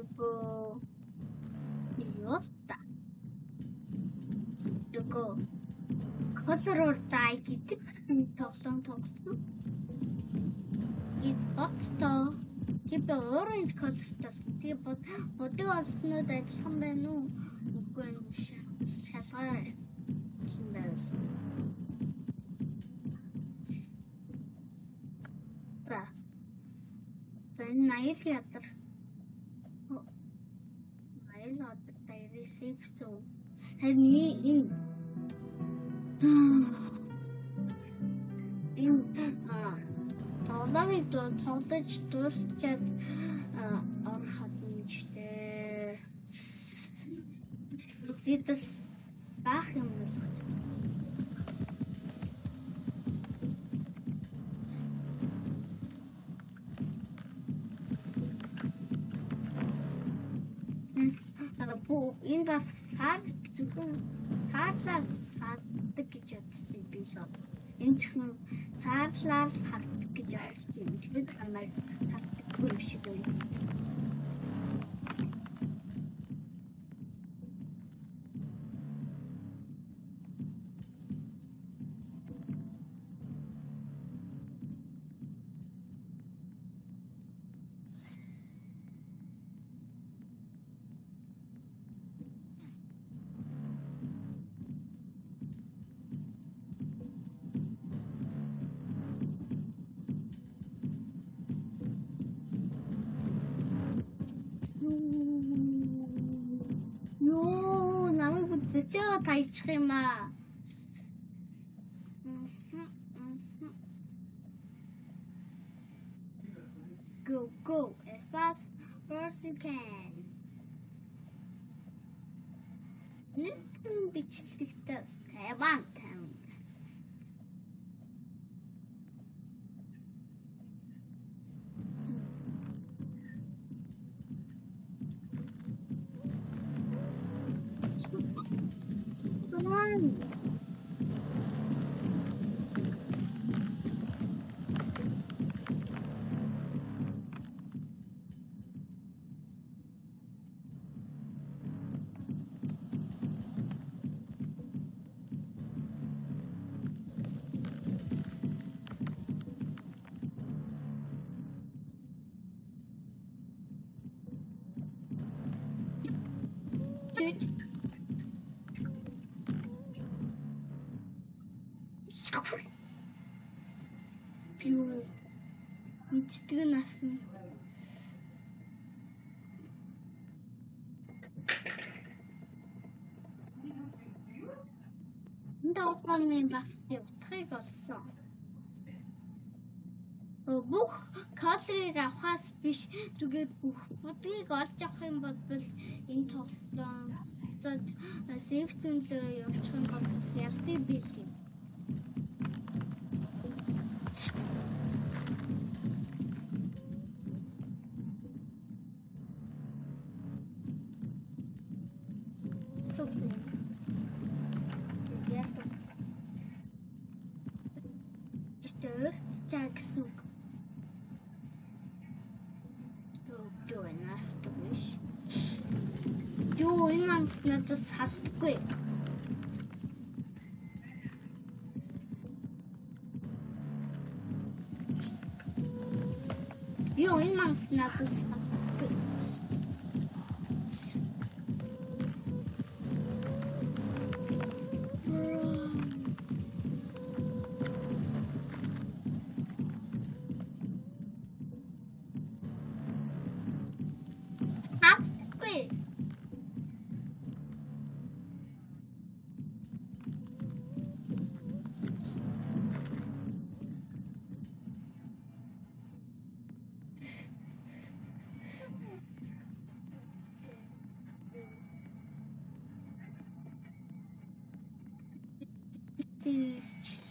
그리고 이었다. 그리고 거스로다 гэдэг тоглоом тоглосон. Бодтой. Би оранж колортой. Тэгээ бодыг олснууд адилхан байна уу? Үгүй юм шалгаарай. Юм байсан. За энэ аял ядар. Аял ядар дээрээ сэвсэн. Харин энэ тоглоомыг тоглож дуусчаад ороход юмжтэй. Эцэс баах юм уу? Энэ бас сар зөвхөн саарлаас харддаг гэж бодсон би сар. Энэ зөвхөн саарлаас харддаг гэж ойлгож байна. Тэгэхэд намайг харддаггүй юм шиг байна. Зэчээ тайлчих юм аа. Go as fast as you can. Нэг бичлэгтэй Тайван таун. Мэддэг насан. Давхрын бас утгыг олсон. Бүх калорийг авахаас биш зүгээр бүх будгийг олж авах юм бол энэ тоглоом сейф зонлоо явуучих юм бол ялтыг биелээ. Jackson. Doing after wish. Doing надад салдаггүй. Юу энэ манс надад салдаггүй.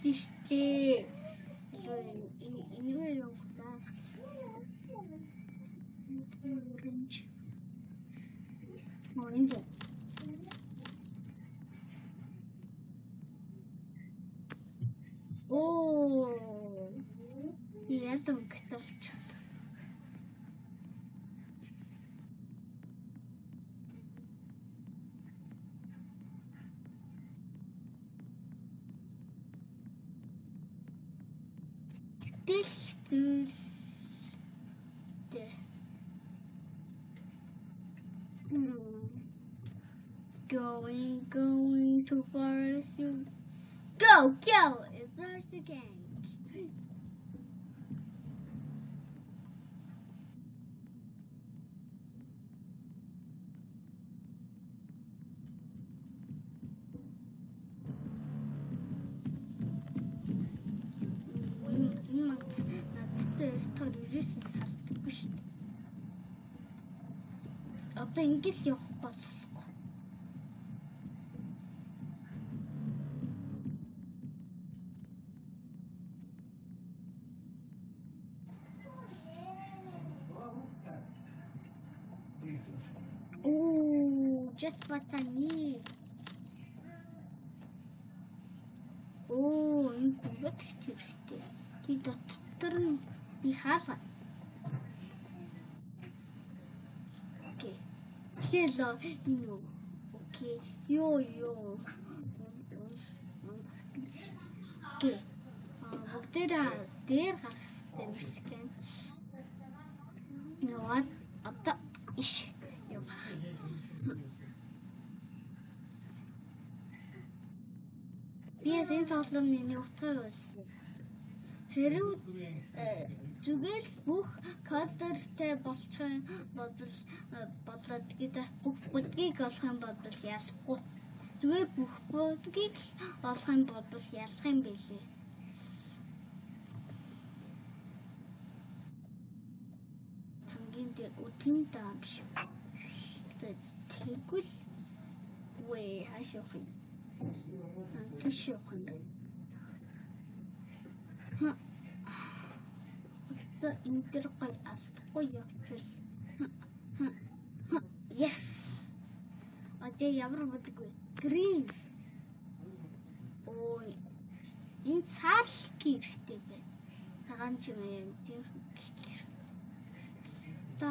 Жилтэй энэгээр явах оранж оо яасан гэдэлч Мэдээлэл зүйл going to forest you go it's first again. Надтай төр ерөөсөө сасдаггүй шүү дээ. Одоо ингэж явах болсохгүй. Oh, just what I need. Oh, энэ бүгд хэрэгтэй. Би дотор нь би хаалга. Окей. Hello, энэ. Окей. Ёо. Окей. Бүгдээрээ дээр гарах хэрэгтэй биш гэн. Яваад одоо иш явах. Би энэ тоглоомны нэг утгыг олсон. Хэрэг зүгээр бүх кодертэй болчих юм бол болоод гэдэгт бүх бүдгийг олох юм бол ялахгүй. Зүгээр бүх бүдгийг олох юм бол ялах юм билээ. Хамгийн дээр үтэн даам шүү. Тэгвэл вэ хааш явах юм. Тийш явах юм. Энэ дээр гой астгүй явчихс. Yes. Одоо ямар бодгоо. Green. Ой. Энэ цаарлах хэрэгтэй байна. Тагаан ч юм тийм. Та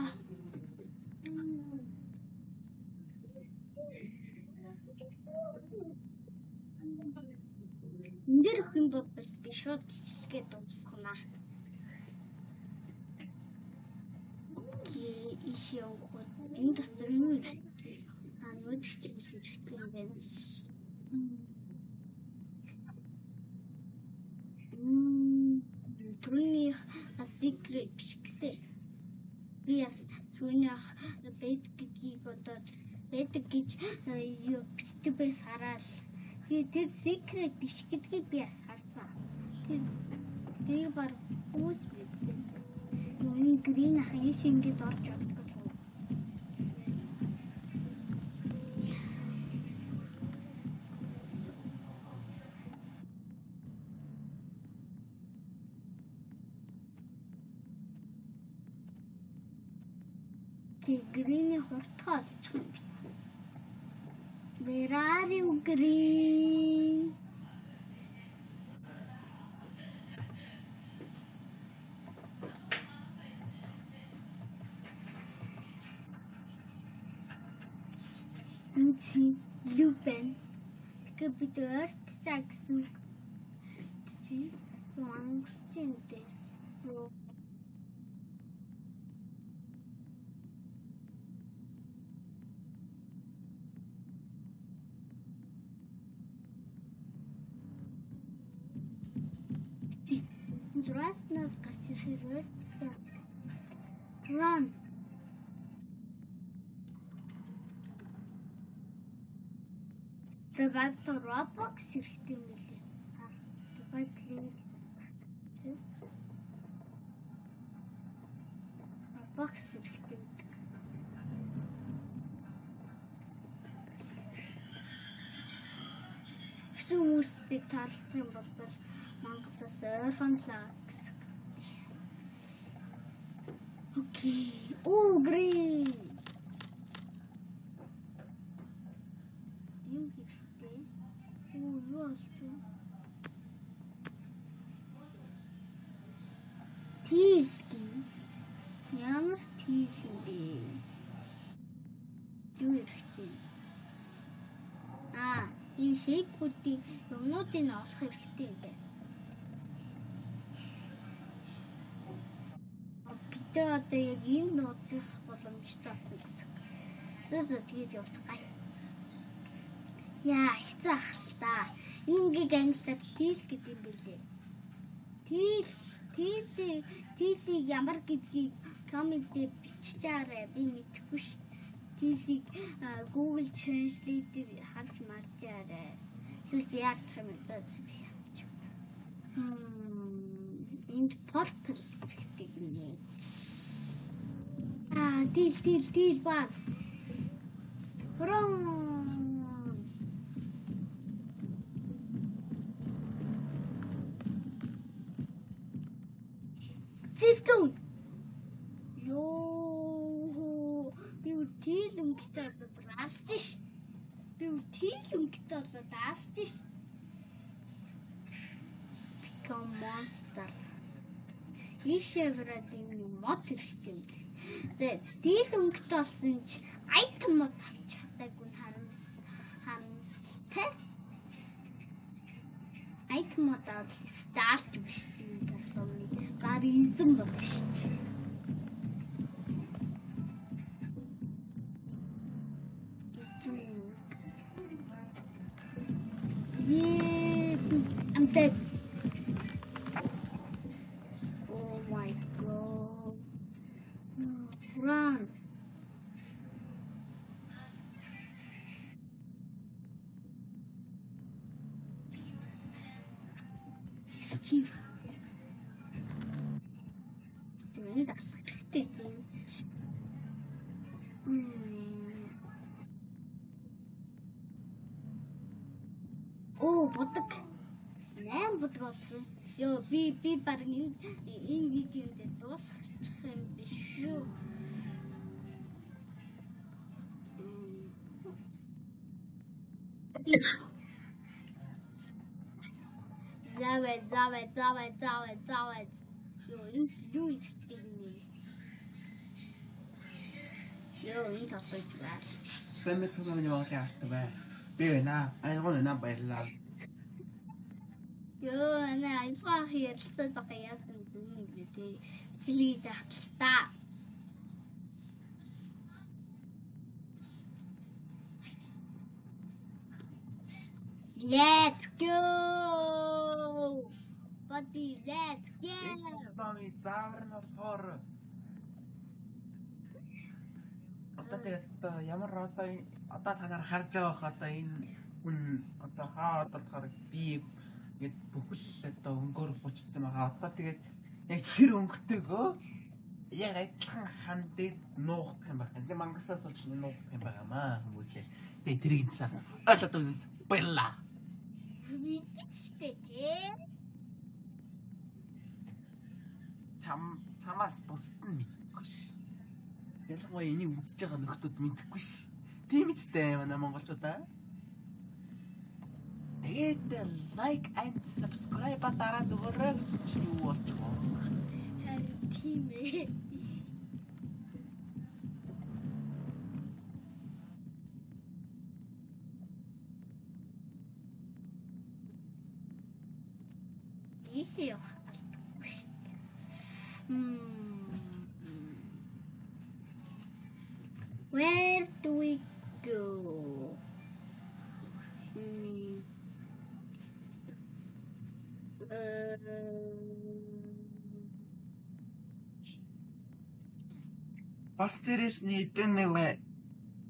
энэ дээр өх юм бол би шууд бичсгээ дуусгана. Окей, иш явах. Энэ дотор юу вэ? Нүдч хэрэгтэй юм байна. Түрүүнийх secret биш гэсэн. Би яс түрүүнийх бэд гэдгийг одоо бэд гэж юу битбэс хараал. Тэр secret биш гэдгийг би яс харсан. Тэр бар үс битээ. Энэ грин хаяш ингэж орж явдаг. Гриний хурдгаа олчих юм гэсэн. Where are you, Green? Энэ Лупен. Тэгэхээр бид өөрт чаг гэсэн. Ангстэнтэй. Rust нас гарч ирэх run. Revive Roblox хэрэгтэй юм билээ. Revive Roblox хэрэгтэй. Хүмүүстэй таарлах юм бол мангасаас ойрхонлаа гэсэн. Окей. Oh, Green. Юм хэрэгтэй. Юу болчих вэ? Тийш. Ямар тийш юм бэ? Юу хэрэгтэй? Энэ шейкүүдийн юмнуудыг олох хэрэгтэй юм байна. тэр одоо яг энэ нууцх боломжтой болсон гэсэн. Тэгээд явцгаая. Яа, хэцүү ах л та. Энэнийг англиар teal гэдэг юм билээ. Teal-ийг ямар гэдгийг коммент дээр биччихээрэй. Би мэдэхгүй шүү. Teal-ийг Google Translate-ээр харж марчаарай. Эсвэл би яаж юм бэ? Энд purple гэдэг юм. Teal бал. Зэвтэн. Йоо. Би teal өнгөтэй болоод алж ш. Become monster. Ишэврад юм мод хэрэгтэй юм л. Тэгээд teal өнгөтэй болсон ч item мод авч чадаагүй харамсалтай. Item мод авах сталж биш юм боловны. Гаризм багш. I'm dead. Oh my god. Run. Excuse. That's richtig. Бодог. 8 бодог болсон. Йоо би баг энэ видеонд дуусчих юм биш шүү. Давай. Йоо энэ юу идэх юм бэ? Йоо энэ тасаж байна. Сайн мэцэн миний бодлыг авах бай. Би айгуун баярлаа. Йоо, альфа хийрэлтэй байгаа юм дээ. Сэлгий жахтал та. Let's go. Buddy, let's go. Бами заавар нь болохоор одоо тэгээд ямар одоо та нар харж байгаа хаа одоо энэ хүн одоо хаад болохоор би ингээд бүхэл одоо өнгөөр фуучсан байгаа. Одоо тэгээд яг тэр өнгөтэйгөө яг адилхан хан дээр нуугдах юм байна. Тэгээд мангасаас болж нуугдах юм байгаамаа хүмүүсээ. Тэгээд тэрийг сайхан ойлгоод үзье. Баярлаа. Мэдчихтэй тий. Чамаас бусд нь мэдгүй ш. Ялангуяа энийг үзэж байгаа нөхдүүд мэдгүй ш. Тийм үстэй манай монголчуудаа. Тэгээд like and subscribe дараад өгөөрэй гэсэн чинь юу болж байгаа юм. Харин тийм ээ. Ийшээ явах албагүй ш. Where do we go? Бас тэрээс нэгэн нэг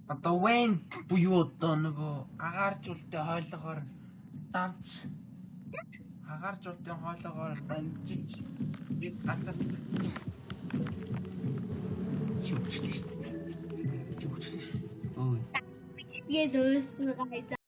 одоо went буюу одоо нөгөө агааржуултын хойлогоор давж агааржуултын хойлогоор дамжиж бид газар чивчлээ шүү дээ. Ой. Тэгээд өөрсдөө гайдаа.